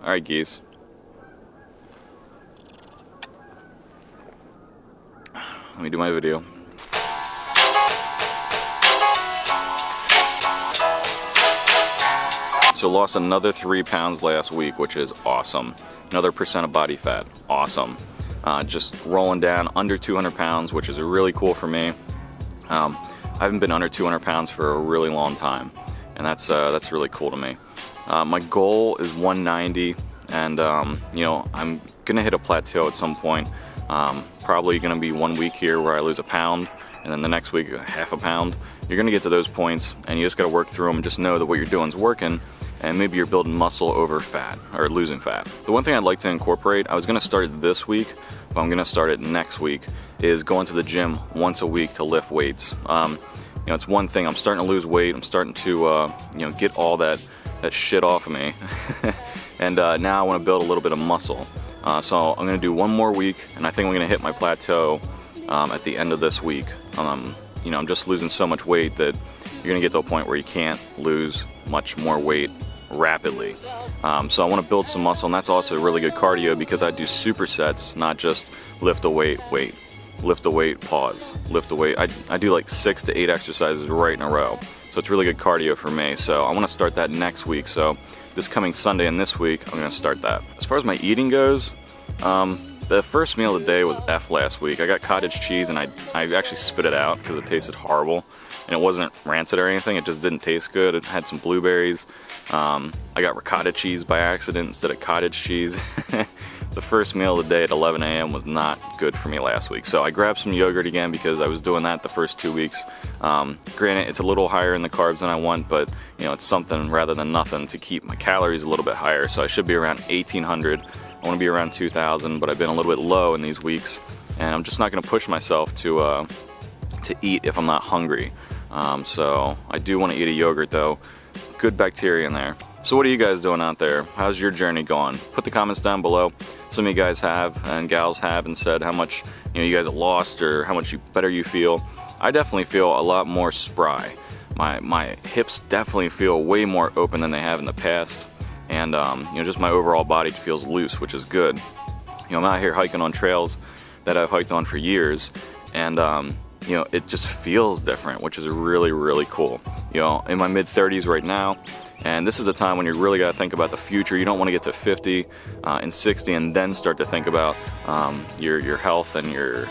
Alright, geese. Let me do my video. So lost another 3 pounds last week, which is awesome. Another % of body fat, awesome. Just rolling down under 200 pounds, which is really cool for me. I haven't been under 200 pounds for a really long time, and that's really cool to me. My goal is 190, and you know, I'm gonna hit a plateau at some point. Probably gonna be 1 week here where I lose a pound, and then the next week half a pound. You're gonna get to those points, and you just gotta work through them and just know that what you're doing is working, and maybe you're building muscle over fat, or losing fat. The one thing I'd like to incorporate, I was gonna start it this week, but I'm gonna start it next week, is going to the gym once a week to lift weights. You know, it's one thing, I'm starting to lose weight, I'm starting to you know, get all that shit off of me, and now I wanna build a little bit of muscle. So I'm gonna do 1 more week, and I think I'm gonna hit my plateau at the end of this week. You know, I'm just losing so much weight that you're gonna get to a point where you can't lose much more weight rapidly. So I want to build some muscle, and that's also really good cardio because I do supersets, not just lift a weight, wait, lift a weight, pause, lift a weight. I do like 6 to 8 exercises right in a row. So it's really good cardio for me. So I want to start that next week. So this coming Sunday and this week, I'm going to start that. As far as my eating goes, the first meal of the day was F last week. I got cottage cheese, and I actually spit it out because it tasted horrible. And it wasn't rancid or anything, it just didn't taste good. It had some blueberries. I got ricotta cheese by accident instead of cottage cheese. The first meal of the day at 11 a.m. was not good for me last week. So I grabbed some yogurt again because I was doing that the first 2 weeks. Granted, it's a little higher in the carbs than I want, but you know, it's something rather than nothing to keep my calories a little bit higher. So I should be around 1,800. I want to be around 2,000, but I've been a little bit low in these weeks, and I'm just not going to push myself to eat if I'm not hungry. So I do want to eat a yogurt though. Good bacteria in there. So what are you guys doing out there? How's your journey going? Put the comments down below. Some of you guys have, and gals have, and said how much you guys have lost or how much better you feel. I definitely feel a lot more spry. My hips definitely feel way more open than they have in the past, and you know, just my overall body feels loose, which is good. You know, I'm out here hiking on trails that I've hiked on for years, and you know, it just feels different, which is really, really cool. You know, in my mid-30s right now, and this is a time when you really got to think about the future. You don't want to get to 50 and 60 and then start to think about your health and your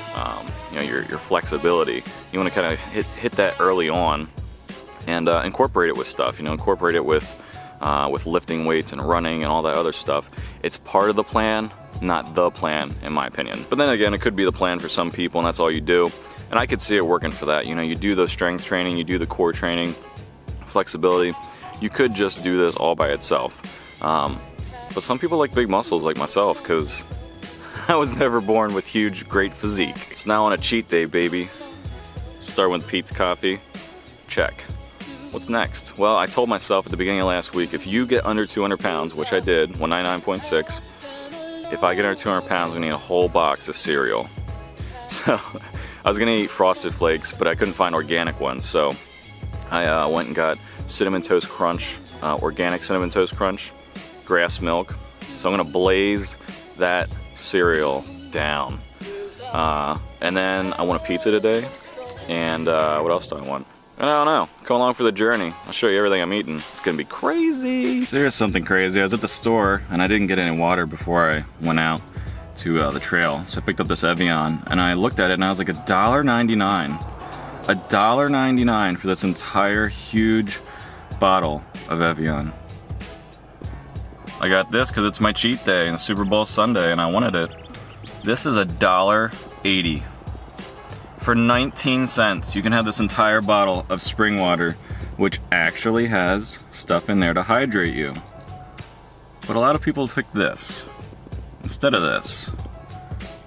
you know, your flexibility. You want to kind of hit that early on and incorporate it with stuff. You know, incorporate it with lifting weights and running and all that other stuff. It's part of the plan, not the plan, in my opinion. But then again, it could be the plan for some people, and that's all you do. And I could see it working for that. You know, you do the strength training, you do the core training, flexibility. You could just do this all by itself. But some people like big muscles like myself, because I was never born with huge, great physique. It's now on a cheat day, baby. Start with Pete's Coffee. Check. What's next? Well, I told myself at the beginning of last week, if you get under 200 pounds, which I did, 199.6, if I get under 200 pounds, I'm gonna eat a whole box of cereal. So I was gonna eat Frosted Flakes, but I couldn't find organic ones, so I went and got Cinnamon Toast Crunch, organic Cinnamon Toast Crunch, grass milk. So I'm gonna blaze that cereal down. And then I want a pizza today, and what else do I want? I don't know. Come along for the journey. I'll show you everything I'm eating. It's gonna be crazy. So here's something crazy. I was at the store, and I didn't get any water before I went out to the trail. So I picked up this Evian, and I looked at it, and I was like, $1.99. $1.99 for this entire huge bottle of Evian. I got this because it's my cheat day and Super Bowl Sunday, and I wanted it. This is $1.80. For 19 cents, you can have this entire bottle of spring water, which actually has stuff in there to hydrate you. But a lot of people pick this instead of this.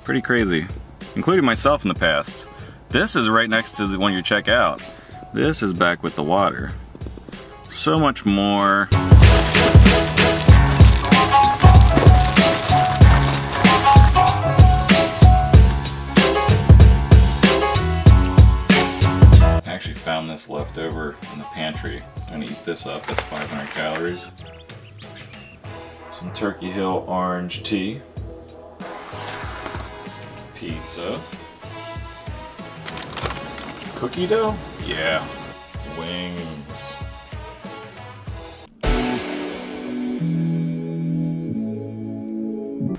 Pretty crazy, including myself in the past. This is right next to the one you check out. This is back with the water. So much more. I actually found this left over in the pantry. I'm gonna eat this up. That's 500 calories. some Turkey Hill orange tea, pizza, cookie dough? Yeah. Wings.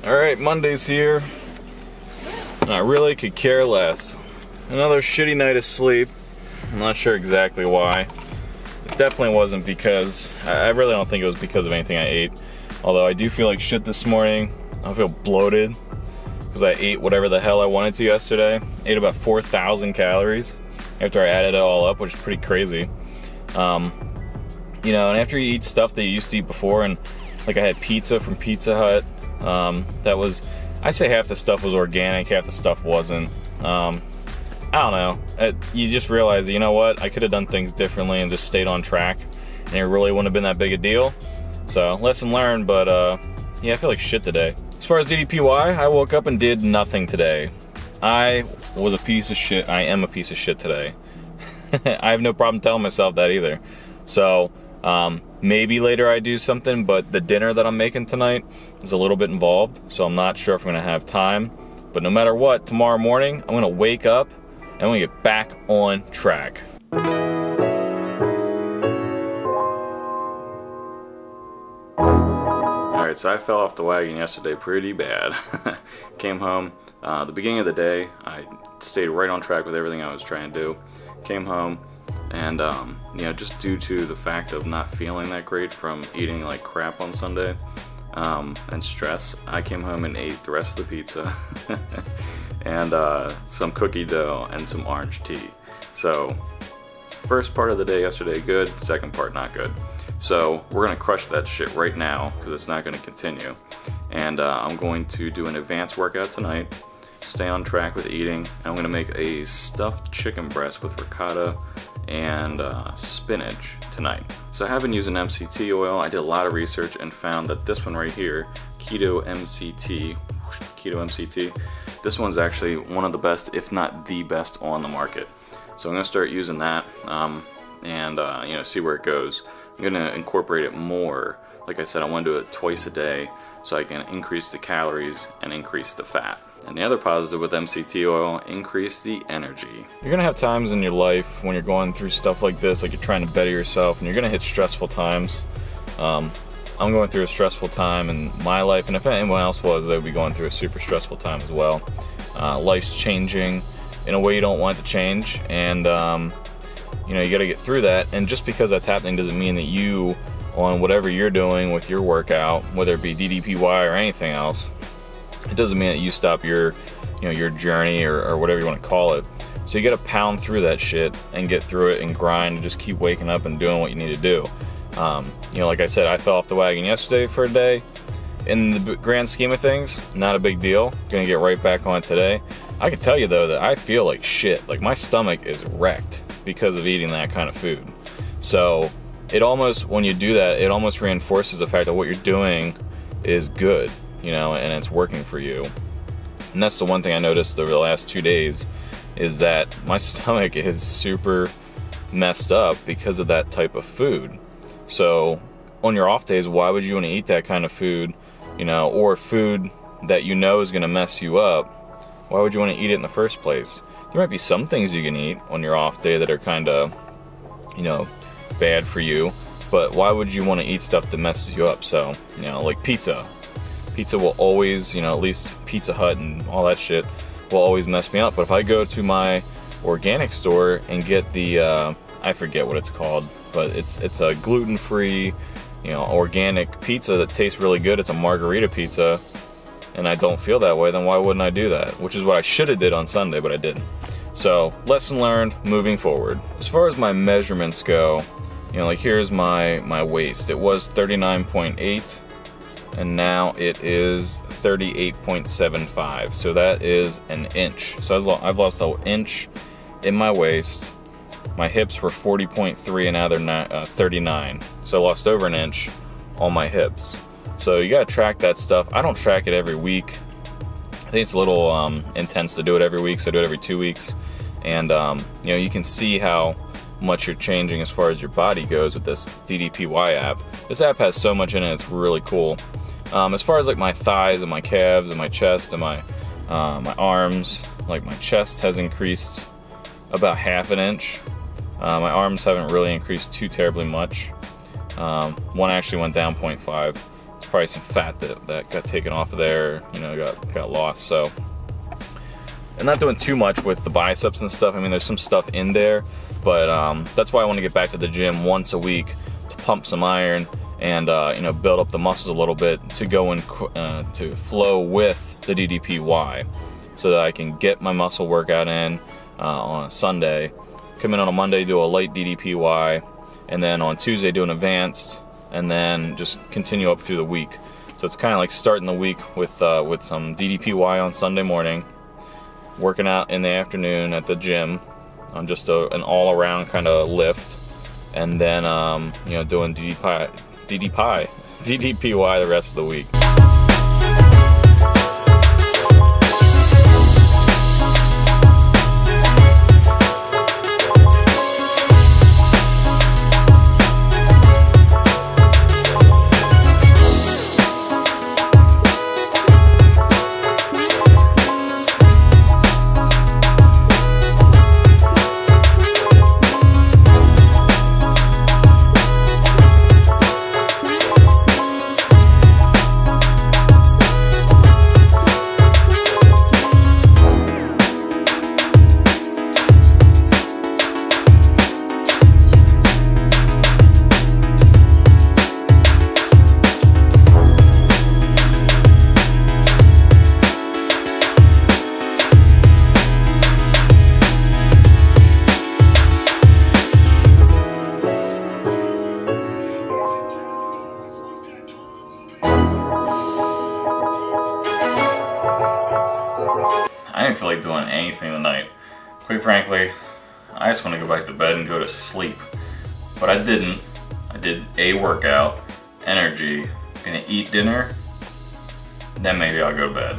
Alright, Monday's here. I really could care less. Another shitty night of sleep. I'm not sure exactly why. It definitely wasn't because, I really don't think it was because of anything I ate. Although I do feel like shit this morning. I feel bloated because I ate whatever the hell I wanted to yesterday. Ate about 4,000 calories after I added it all up, which is pretty crazy. You know, and after you eat stuff that you used to eat before, and like I had pizza from Pizza Hut, that was, I say half the stuff was organic, half the stuff wasn't. I don't know. You just realize that, you know what, I could have done things differently and just stayed on track, and it really wouldn't have been that big a deal. So, lesson learned, but yeah, I feel like shit today. As far as DDPY, I woke up and did nothing today. I was a piece of shit. I am a piece of shit today. I have no problem telling myself that either. So, maybe later I do something, but the dinner that I'm making tonight is a little bit involved, so I'm not sure if I'm gonna have time. But no matter what, tomorrow morning, I'm gonna wake up and I'm gonna get back on track. Alright, so I fell off the wagon yesterday pretty bad. Came home, the beginning of the day, I stayed right on track with everything I was trying to do. Came home, and you know, just due to the fact of not feeling that great from eating like crap on Sunday, and stress, I came home and ate the rest of the pizza and some cookie dough and some orange tea. So first part of the day yesterday good, second part not good. So we're gonna crush that shit right now because it's not gonna continue. And I'm going to do an advanced workout tonight, stay on track with eating, and I'm gonna make a stuffed chicken breast with ricotta and spinach tonight. So I have been using MCT oil. I did a lot of research and found that this one right here, Keto MCT, this one's actually one of the best, if not the best on the market. So I'm gonna start using that and you know, see where it goes. I'm gonna incorporate it more. Like I said, I want to do it twice a day so I can increase the calories and increase the fat. And the other positive with MCT oil, increase the energy. You're gonna have times in your life when you're going through stuff like this, like you're trying to better yourself, and you're gonna hit stressful times. I'm going through a stressful time in my life, and if anyone else was, they would be going through a super stressful time as well. Life's changing in a way you don't want it to change, and you know, you gotta get through that. And just because that's happening doesn't mean that you, on whatever you're doing with your workout, whether it be DDPY or anything else, it doesn't mean that you stop your, you know, your journey or whatever you want to call it. So you got to pound through that shit and get through it and grind and just keep waking up and doing what you need to do. You know, like I said, I fell off the wagon yesterday for a day. In the grand scheme of things, not a big deal. Gonna get right back on it today. I can tell you though that I feel like shit. Like my stomach is wrecked because of eating that kind of food. So it almost, when you do that, it almost reinforces the fact that what you're doing is good, you know, and it's working for you. And that's the one thing I noticed over the last 2 days, is that my stomach is super messed up because of that type of food. So on your off days, why would you want to eat that kind of food, you know, or food that you know is going to mess you up? Why would you want to eat it in the first place? There might be some things you can eat on your off day that are kind of, you know, bad for you, but why would you want to eat stuff that messes you up? So, you know, like pizza. Pizza will always, you know, at least Pizza Hut and all that shit will always mess me up. But if I go to my organic store and get the, I forget what it's called, but it's a gluten-free, you know, organic pizza that tastes really good. It's a margarita pizza, and I don't feel that way, then why wouldn't I do that? Which is what I should have did on Sunday, but I didn't. So, lesson learned, moving forward. As far as my measurements go, you know, like here's my waist. It was 39.8, and now it is 38.75. So that is an inch. So I've lost an inch in my waist. My hips were 40.3, and now they're 39. So I lost over an inch on my hips. So you gotta track that stuff. I don't track it every week. I think it's a little intense to do it every week, so I do it every 2 weeks. And you know, you can see how much you're changing as far as your body goes with this DDPY app. This app has so much in it, it's really cool. As far as like my thighs and my calves and my chest and my arms, like my chest has increased about ½ an inch. My arms haven't really increased too terribly much. One actually went down 0.5. It's probably some fat that got taken off of there, you know, got lost. So I'm not doing too much with the biceps and stuff. I mean, there's some stuff in there, but that's why I want to get back to the gym once a week to pump some iron and you know, build up the muscles a little bit to go in to flow with the DDPY, so that I can get my muscle workout in on a Sunday, come in on a Monday, do a light DDPY, and then on Tuesday do an advanced, and then just continue up through the week. So it's kind of like starting the week with some DDPY on Sunday morning, working out in the afternoon at the gym on just an all-around kind of lift, and then you know, doing DDPY the rest of the week. I didn't feel like doing anything tonight. Quite frankly, I just want to go back to bed and go to sleep. But I didn't. I did a workout, energy, gonna eat dinner, then maybe I'll go to bed.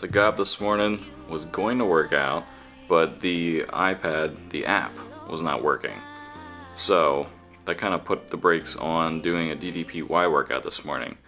So got up this morning, was going to work out, but the iPad, the app, was not working. So that kind of put the brakes on doing a DDPY workout this morning.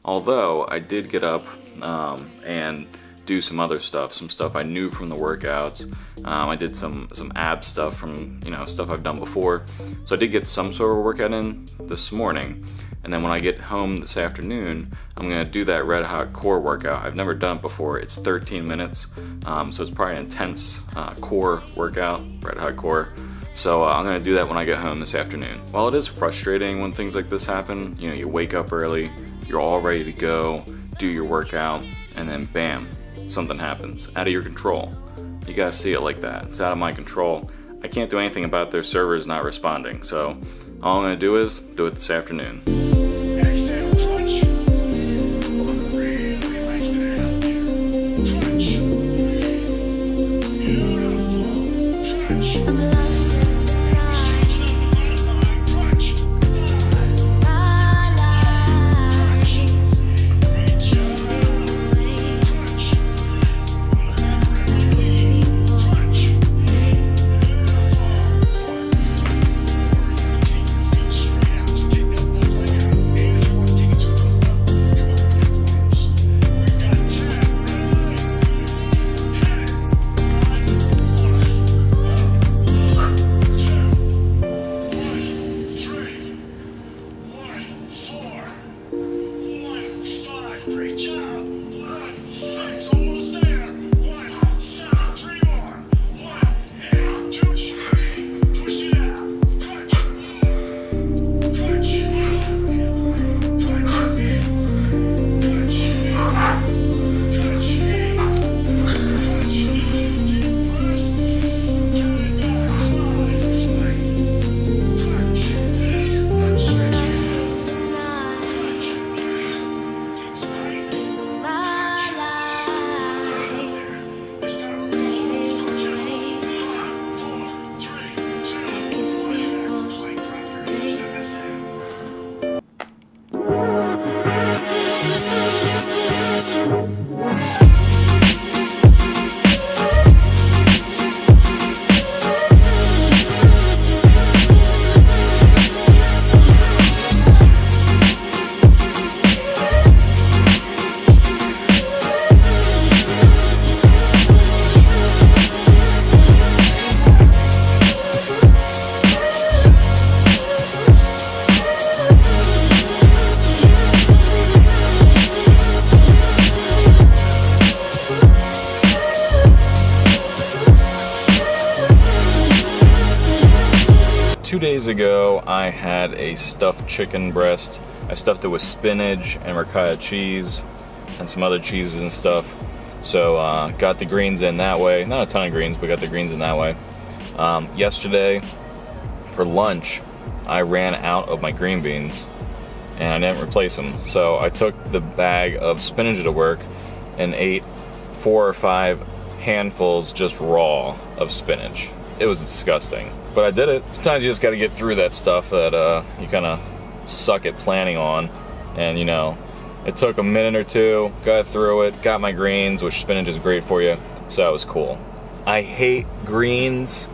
Although I did get up and do some other stuff, some stuff I knew from the workouts. I did some ab stuff from, you know, stuff I've done before. So I did get some sort of workout in this morning. And then when I get home this afternoon, I'm gonna do that red hot core workout. I've never done it before. It's 13 minutes, so it's probably an intense core workout, red hot core. So I'm gonna do that when I get home this afternoon. While it is frustrating when things like this happen, you know, you wake up early, you're all ready to go, do your workout, and then bam, something happens out of your control. You guys see it like that. It's out of my control. I can't do anything about their servers not responding. So all I'm gonna do is do it this afternoon. Two days ago, I had a stuffed chicken breast. I stuffed it with spinach and ricotta cheese and some other cheeses and stuff. So got the greens in that way. Not a ton of greens, but got the greens in that way. Yesterday, for lunch, I ran out of my green beans and I didn't replace them. So I took the bag of spinach to work and ate 4 or 5 handfuls just raw of spinach. It was disgusting, but I did it. Sometimes you just got to get through that stuff that you kind of suck at planning on. And you know, it took a minute or two, got through it, got my greens, which spinach is great for you, so that was cool. I hate greens.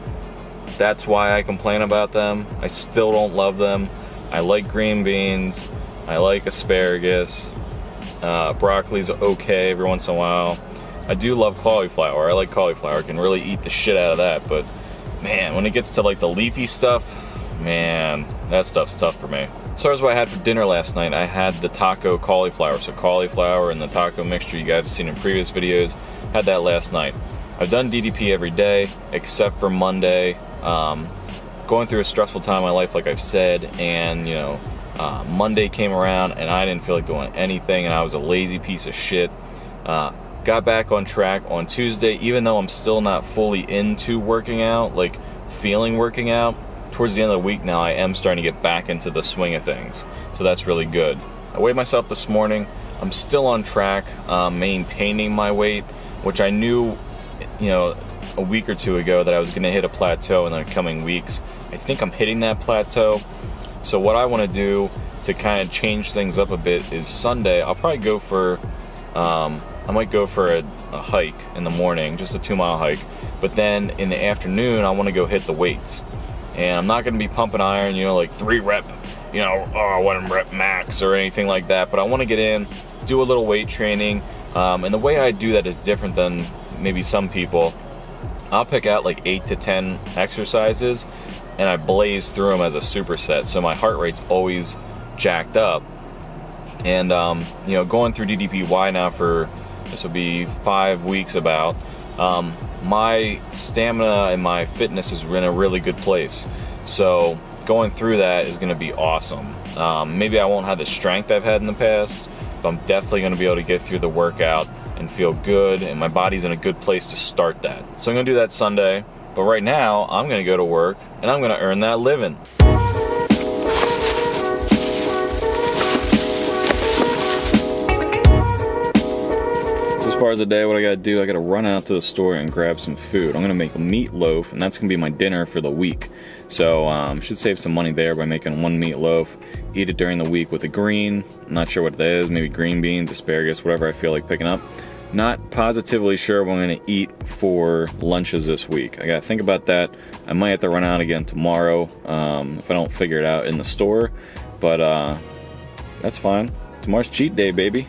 That's why I complain about them. I still don't love them. I like green beans. I like asparagus. Broccoli's okay every once in a while. I do love cauliflower. I like cauliflower. I can really eat the shit out of that, but man, when it gets to like the leafy stuff, man, that stuff's tough for me. So here's what I had for dinner last night. I had the taco cauliflower. So cauliflower and the taco mixture you guys have seen in previous videos. Had that last night. I've done DDP every day except for Monday. Going through a stressful time in my life, like I've said, and you know, Monday came around and I didn't feel like doing anything and I was a lazy piece of shit. Got back on track on Tuesday, even though I'm still not fully into working out, like feeling working out. Towards the end of the week now, I am starting to get back into the swing of things. So that's really good. I weighed myself this morning. I'm still on track, maintaining my weight, which I knew, you know, a week or two ago that I was gonna hit a plateau in the coming weeks. I think I'm hitting that plateau. So what I wanna do to kind of change things up a bit is Sunday, I'll probably go for, I might go for a hike in the morning, just a 2-mile hike. But then in the afternoon, I want to go hit the weights. And I'm not going to be pumping iron, you know, like 3 rep, you know, 1 rep max or anything like that. But I want to get in, do a little weight training. And the way I do that is different than maybe some people. I'll pick out like 8 to 10 exercises and I blaze through them as a superset. So my heart rate's always jacked up. And, you know, going through DDPY now for, this will be 5 weeks about, my stamina and my fitness is in a really good place. So going through that is going to be awesome. Maybe I won't have the strength I've had in the past, but I'm definitely going to be able to get through the workout and feel good, and my body's in a good place to start that. So I'm going to do that Sunday, but right now I'm going to go to work and I'm going to earn that living. As far as the day, what I gotta do, I gotta run out to the store and grab some food. I'm gonna make a meatloaf, and that's gonna be my dinner for the week. So should save some money there by making one meatloaf, eat it during the week with a green. I'm not sure what that is, maybe green beans, asparagus, whatever I feel like picking up. Not positively sure what I'm gonna eat for lunches this week. I gotta think about that. I might have to run out again tomorrow if I don't figure it out in the store, but that's fine. Tomorrow's cheat day, baby.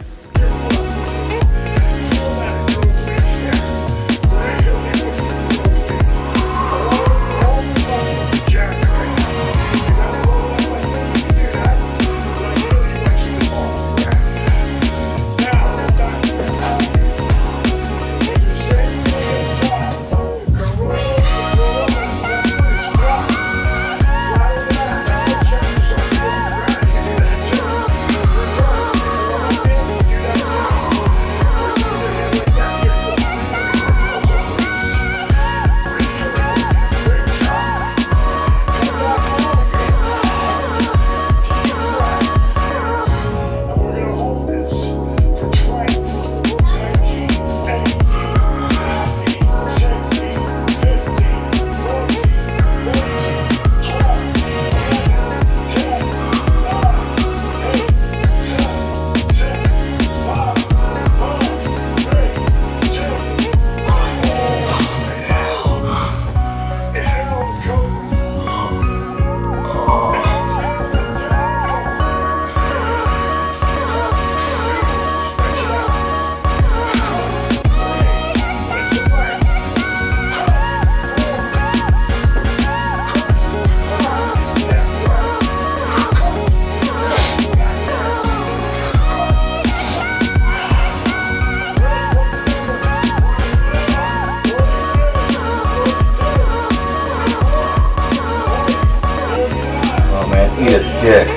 Eat a dick.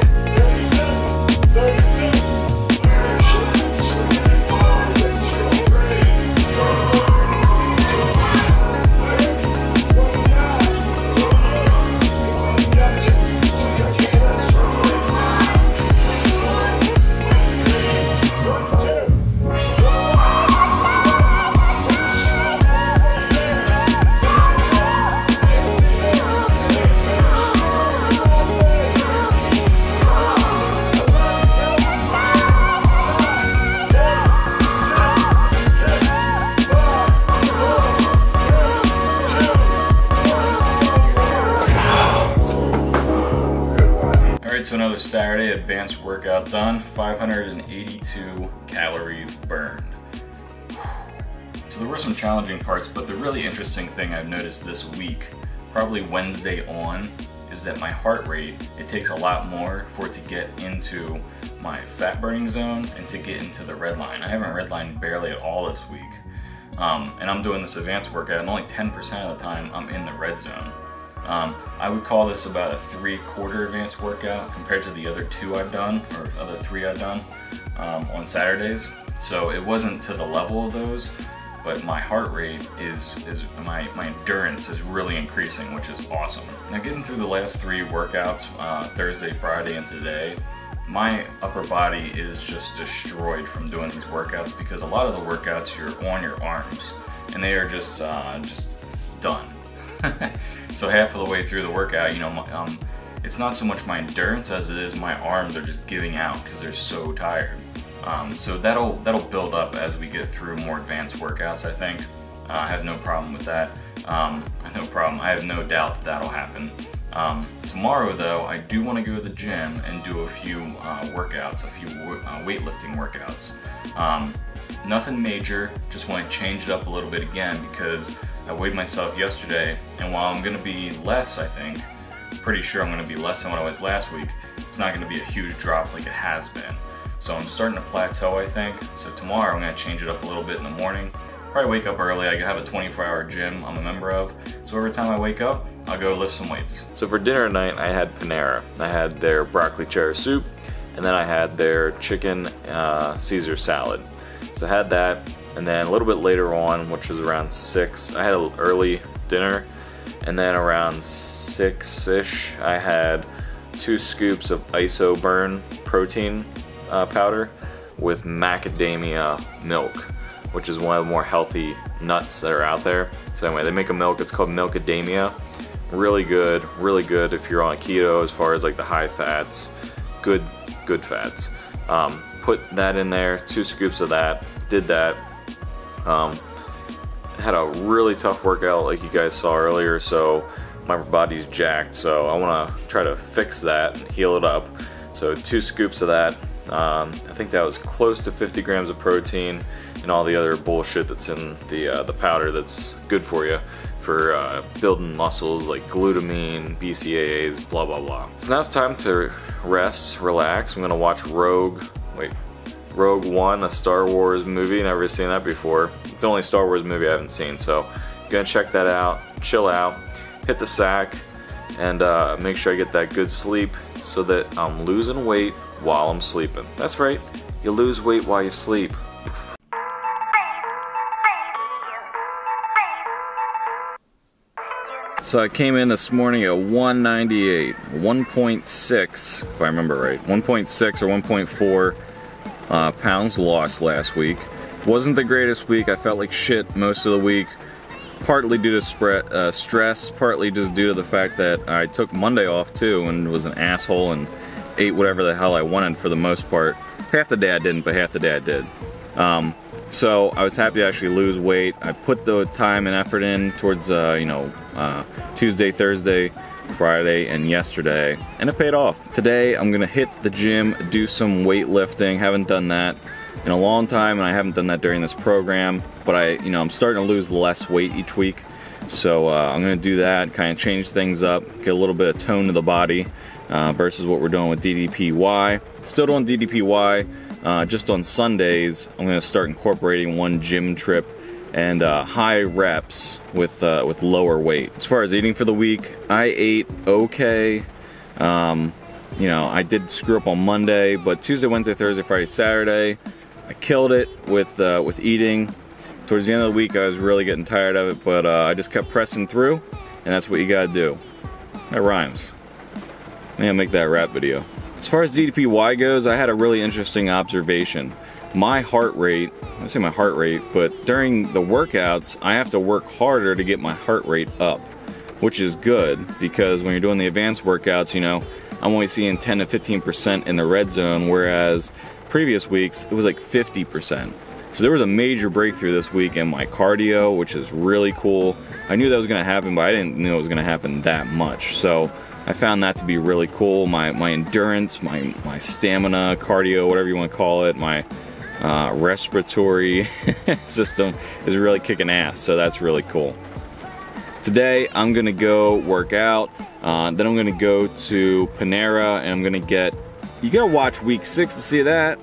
So another Saturday advanced workout done, 582 calories burned. So there were some challenging parts, but the really interesting thing I've noticed this week, probably Wednesday on, is that my heart rate, it takes a lot more for it to get into my fat burning zone and to get into the red line. I haven't redlined barely at all this week. And I'm doing this advanced workout, and only 10% of the time I'm in the red zone. I would call this about a 3/4 advanced workout compared to the other two I've done, or other three I've done on Saturdays. So it wasn't to the level of those, but my heart rate my endurance is really increasing, which is awesome. Now getting through the last three workouts, Thursday, Friday, and today, my upper body is just destroyed from doing these workouts, because a lot of the workouts you're on your arms and they are just done. So half of the way through the workout, you know, it's not so much my endurance as it is my arms are just giving out because they're so tired. So that'll build up as we get through more advanced workouts, I think. I have no problem with that. No problem. I have no doubt that that'll happen. Tomorrow though, I do want to go to the gym and do a few workouts, a few weightlifting workouts. Nothing major, just want to change it up a little bit again, because I weighed myself yesterday, and while I'm going to be less, I think, pretty sure I'm going to be less than what I was last week, it's not going to be a huge drop like it has been. So I'm starting to plateau, I think. So tomorrow I'm going to change it up a little bit in the morning, probably wake up early. I have a 24-hour gym I'm a member of, so every time I wake up, I'll go lift some weights. So for dinner tonight, I had Panera. I had their broccoli cheddar soup, and then I had their chicken Caesar salad. So I had that, and then a little bit later on, which was around 6, I had an early dinner, and then around 6-ish, I had 2 scoops of Isoburn protein powder with macadamia milk, which is one of the more healthy nuts that are out there. So anyway, they make a milk, it's called Milkadamia. Really good if you're on a keto as far as like the high fats, good fats. Put that in there, 2 scoops of that, did that. Had a really tough workout like you guys saw earlier, so my body's jacked, so I want to try to fix that and heal it up. So 2 scoops of that. I think that was close to 50 grams of protein and all the other bullshit that's in the powder that's good for you for building muscles like glutamine, BCAAs, blah blah blah. So now it's time to rest, relax. I'm gonna watch Rogue One, a Star Wars movie. Never seen that before. It's the only Star Wars movie I haven't seen, so I'm gonna check that out, chill out, hit the sack, and make sure I get that good sleep so that I'm losing weight while I'm sleeping. That's right, you lose weight while you sleep. So I came in this morning at 198, 1.6, if I remember right, 1.6 or 1.4 pounds lost last week. Wasn't the greatest week. I felt like shit most of the week, partly due to stress, partly just due to the fact that I took Monday off too and was an asshole and ate whatever the hell I wanted for the most part. Half the day I didn't, but half the day I did. So I was happy to actually lose weight. I put the time and effort in towards Tuesday, Thursday, Friday, and yesterday, and it paid off. Today I'm gonna hit the gym, do some weightlifting. Haven't done that in a long time, and I haven't done that during this program, but I'm starting to lose less weight each week. So I'm gonna do that, kind of change things up, get a little bit of tone to the body versus what we're doing with DDPY. Still doing DDPY, just on Sundays I'm gonna start incorporating one gym trip and high reps with lower weight. As far as eating for the week, I ate okay. I did screw up on Monday, but Tuesday, Wednesday, Thursday, Friday, Saturday, I killed it with eating. Towards the end of the week, I was really getting tired of it, but I just kept pressing through, and that's what you gotta do. That rhymes. Maybe I'll make that rap video. As far as DDPY goes, I had a really interesting observation. My heart rate, I say my heart rate, but during the workouts, I have to work harder to get my heart rate up, which is good because when you're doing the advanced workouts, I'm only seeing 10 to 15% in the red zone, whereas previous weeks, it was like 50%. So there was a major breakthrough this week in my cardio, which is really cool. I knew that was gonna happen, but I didn't know it was gonna happen that much. So I found that to be really cool. My endurance, my stamina, cardio, whatever you want to call it, my respiratory system is really kicking ass, so that's really cool. Today I'm gonna go work out, then I'm gonna go to Panera and I'm gonna you gotta watch week 6 to see that.